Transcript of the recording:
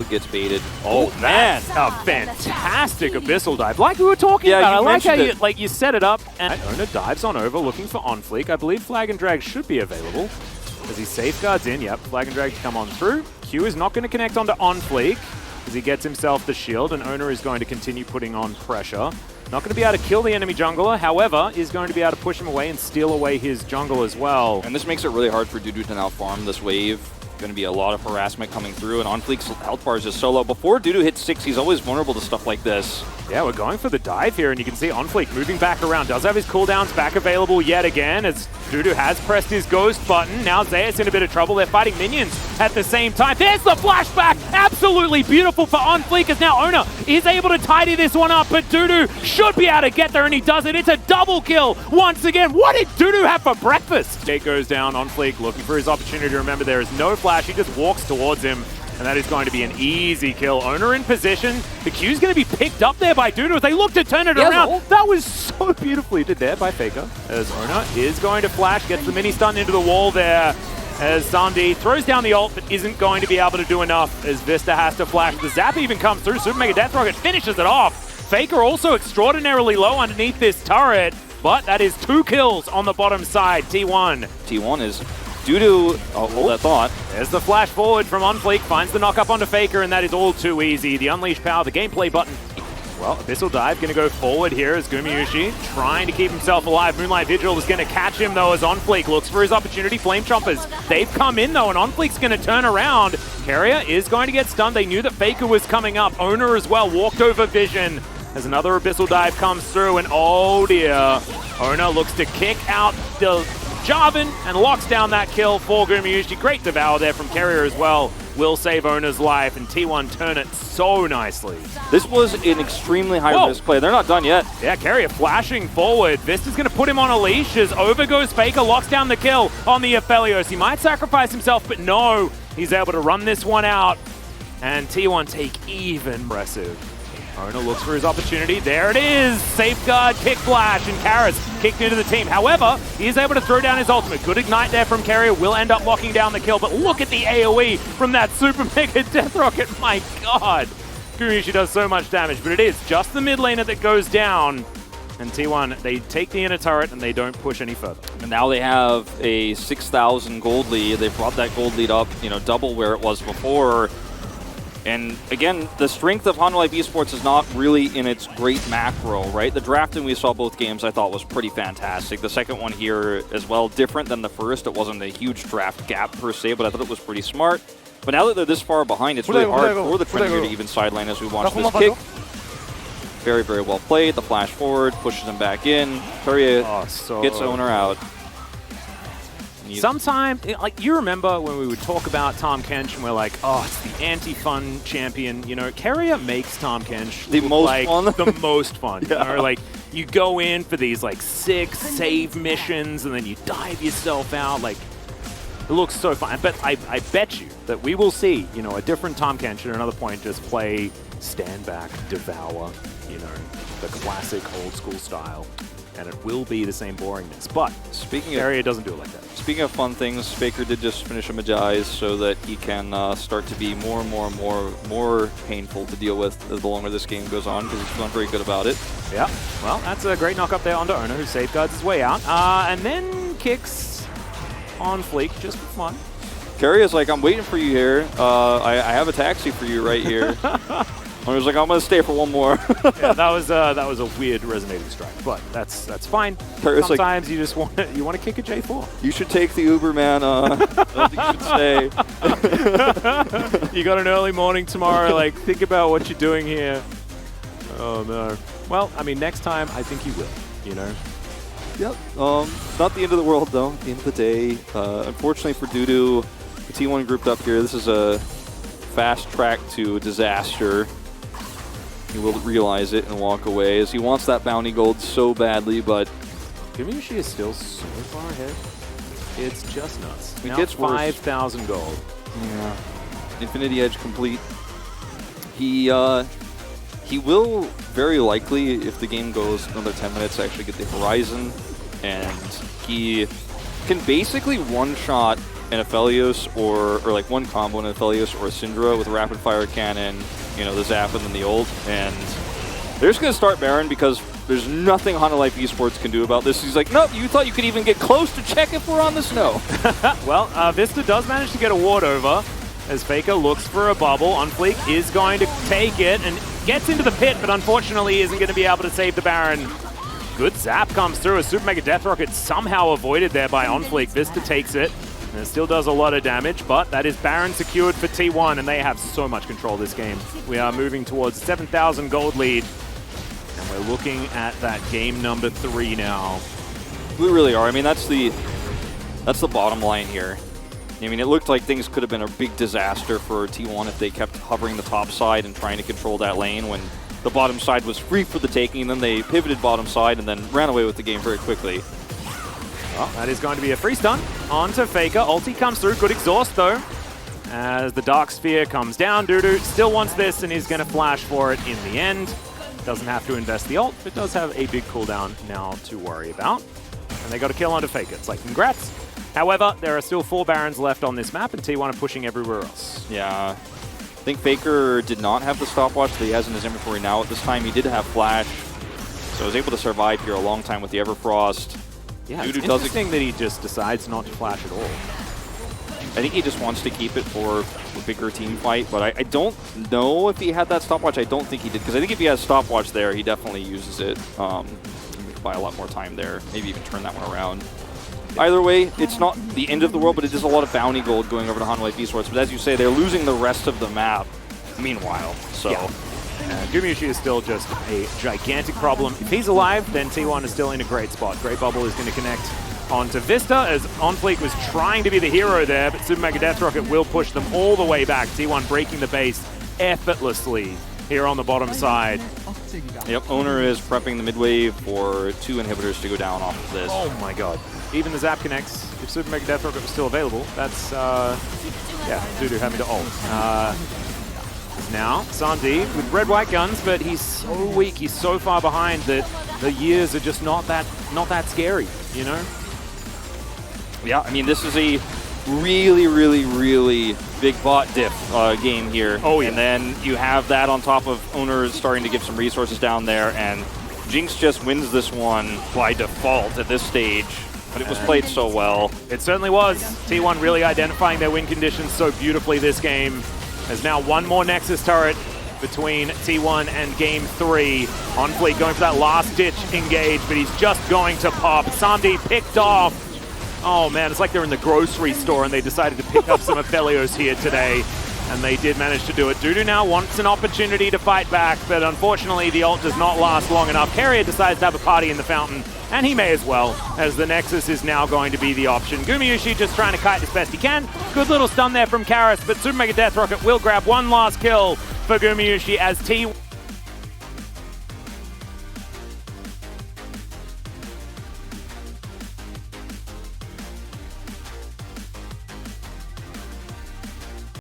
gets baited. Oh man, a fantastic abyssal dive, like we were talking about. I like how you set it up. And Oner dives on over, looking for on fleek. I believe flag and drag should be available as he safeguards in. Yep, flag and drag to come on through. Q is not going to connect onto on fleek as he gets himself the shield, and Oner is going to continue putting on pressure. Not going to be able to kill the enemy jungler, however, is going to be able to push him away and steal away his jungle as well. And this makes it really hard for Dudu to now farm this wave. Going to be a lot of harassment coming through, and OnFleek's health bar is just so low. Before Dudu hits 6, he's always vulnerable to stuff like this. Yeah, we're going for the dive here, and you can see OnFleek moving back around. Does have his cooldowns back available yet again, as Dudu has pressed his ghost button. Now Zeus in a bit of trouble. They're fighting minions at the same time. There's the flashback! Absolutely beautiful for OnFleek, as now Oner is able to tidy this one up, but Dudu should be able to get there, and he does it. It's a double kill once again. What did Dudu have for breakfast? Jake goes down. OnFleek looking for his opportunity. Remember, there is no flash. He just walks towards him, and that is going to be an easy kill. Oner in position. The Q's going to be picked up there by Dudu as they look to turn it around. That was so beautifully did there by Faker, as Oner is going to flash, gets the mini stun into the wall there, as Zandi throws down the ult, but isn't going to be able to do enough, as Vista has to flash. The zap even comes through. Super Mega Death Rocket finishes it off. Faker also extraordinarily low underneath this turret, but that is 2 kills on the bottom side. T1. T1 is Dudu, hold that thought. There's the flash forward from OnFleek, finds the knock up onto Faker, and that is all too easy. The Unleash Power, the gameplay button. Well, Abyssal Dive going to go forward here as Gumayusi trying to keep himself alive. Moonlight Vigil is going to catch him though as OnFleek looks for his opportunity. Flame Chompers, they've come in though, and OnFleek's going to turn around. Keria is going to get stunned. They knew that Faker was coming up. Oner as well walked over Vision as another Abyssal Dive comes through, and oh dear. Oner looks to kick out the Jarvan and locks down that kill for Gumayusi. Great devour there from Keria as well. Will save Oner's life, and T1 turn it so nicely. This was an extremely high-risk play. They're not done yet. Yeah, Keria flashing forward. Vista's going to put him on a leash as over goes Faker, locks down the kill on the Aphelios. He might sacrifice himself, but no. He's able to run this one out, and T1 take even impressive. Oner looks for his opportunity. There it is! Safeguard, kick flash, and Karas kicked into the team. However, he is able to throw down his ultimate. Good ignite there from Keria. Will end up locking down the kill, but look at the AoE from that Super Mega Death Rocket. My god! Gumayusi does so much damage, but it is just the mid laner that goes down. And T1, they take the inner turret and they don't push any further. And now they have a 6,000 gold lead. They've brought that gold lead up, double where it was before. And again, the strength of Hanwha Life Esports is not really in its great macro, right? The drafting we saw both games I thought was pretty fantastic. The second one here as well, different than the first. It wasn't a huge draft gap per se, but I thought it was pretty smart. But now that they're this far behind, it's really hard for the Premier to even sideline as we watch this kick. Very, very well played. The flash forward, pushes him back in. Keria gets Oner out. Sometimes, like, you remember when we would talk about Tahm Kench and we're like, oh, it's the anti-fun champion. Keria makes Tahm Kench the most fun. Yeah. Like, you go in for these, 6 save missions and then you dive yourself out. Like, it looks so fun. But I bet you that we will see, a different Tahm Kench at another point just play stand back, devour, the classic old school style. And it will be the same boringness. But Keria doesn't do it like that. Speaking of fun things, Faker did just finish a Magize so that he can start to be more painful to deal with the longer this game goes on, because he's feeling very good about it. Yeah, well, that's a great knock up there onto Oner, who safeguards his way out. And then kicks OnFleek just for fun. Keria's like, I'm waiting for you here. I have a taxi for you right here. I was like, I'm gonna stay for one more. Yeah, that was a weird resonating strike, but that's fine. Sometimes you just want to kick a J4. You should take the Uber, man. I don't think you should stay. You got an early morning tomorrow. Like, think about what you're doing here. Oh no. Well, I mean, next time I think you will. Yep. Not the end of the world though. At the end of the day, unfortunately for Dudu, the T1 grouped up here. This is a fast track to disaster. He will realize it and walk away as he wants that bounty gold so badly, but Gumayusi is still so far ahead. It's just nuts. It gets 5,000 gold. Yeah. Infinity Edge complete. He will very likely, if the game goes another 10 minutes, actually get the Horizon, and he can basically one-shot an Aphelios or like one combo, an Aphelios or a Syndra with a rapid fire cannon, you know, the zap and then the ult, and they're just going to start Baron because there's nothing Honda Life Esports can do about this. He's like, nope, you thought you could even get close to check if we're on the snow. Well, Vista does manage to get a ward over as Faker looks for a bubble. OnFleek is going to take it and gets into the pit, but unfortunately isn't going to be able to save the Baron. Good zap comes through. A Super Mega Death Rocket somehow avoided there by OnFleek. Vista takes it, and it still does a lot of damage, but that is Baron secured for T1, and they have so much control this game. We are moving towards 7,000 gold lead, and we're looking at that game number 3 now. We really are. I mean, that's the bottom line here. I mean, it looked like things could have been a big disaster for T1 if they kept hovering the top side and trying to control that lane when the bottom side was free for the taking, and then they pivoted bottom side and then ran away with the game very quickly. Well, that is going to be a free stun onto Faker. Ulti comes through. Good exhaust, though. As the Dark Sphere comes down, Dudu still wants this and is going to flash for it in the end. Doesn't have to invest the ult, but does have a big cooldown now to worry about. And they got a kill onto Faker. It's like, congrats. However, there are still 4 Barons left on this map, and T1 are pushing everywhere else. Yeah. I think Faker did not have the stopwatch that he has in his inventory now at this time. He did have Flash, so was able to survive here a long time with the Everfrost. Yeah, it's interesting that he just decides not to flash at all. I think he just wants to keep it for a bigger team fight, but I don't know if he had that stopwatch. I don't think he did, because I think if he has stopwatch there, he definitely uses it. He could buy a lot more time there, maybe even turn that one around. Either way, it's not the end of the world, but it is a lot of bounty gold going over to Honda Life Esports. But as you say, they're losing the rest of the map meanwhile. So yeah. Gumayusi is still just a gigantic problem. If he's alive, then T1 is still in a great spot. Great Bubble is going to connect onto Vista as OnFleek was trying to be the hero there, but Super Mega Death Rocket will push them all the way back. T1 breaking the base effortlessly here on the bottom side. Yep, Oner is prepping the mid wave for 2 inhibitors to go down off of this. Oh my god. Even the zap connects. If Super Mega Death Rocket was still available, that's, yeah, Dudu having to ult. Now, Sandy with red-white guns, but he's so weak, he's so far behind that the years are just not that scary, you know? Yeah, I mean, this is a really, really, really big bot diff game here. Oh, yeah. And then you have that on top of Oner starting to give some resources down there, and Jinx just wins this one by default at this stage. But it was played so well. It certainly was. T1 really identifying their win conditions so beautifully this game. There's now one more Nexus turret between T1 and Game 3. OnFleek going for that last-ditch engage, but he's just going to pop. Sandy picked off. Oh man, it's like they're in the grocery store and they decided to pick up some Aphelios here today. And they did manage to do it. Dudu now wants an opportunity to fight back, but unfortunately the ult does not last long enough. Carrier decides to have a party in the fountain, and he may as well, as the Nexus is now going to be the option. Gumayusi just trying to kite as best he can. Good little stun there from Karis, but Super Mega Death Rocket will grab one last kill for Gumayusi as T1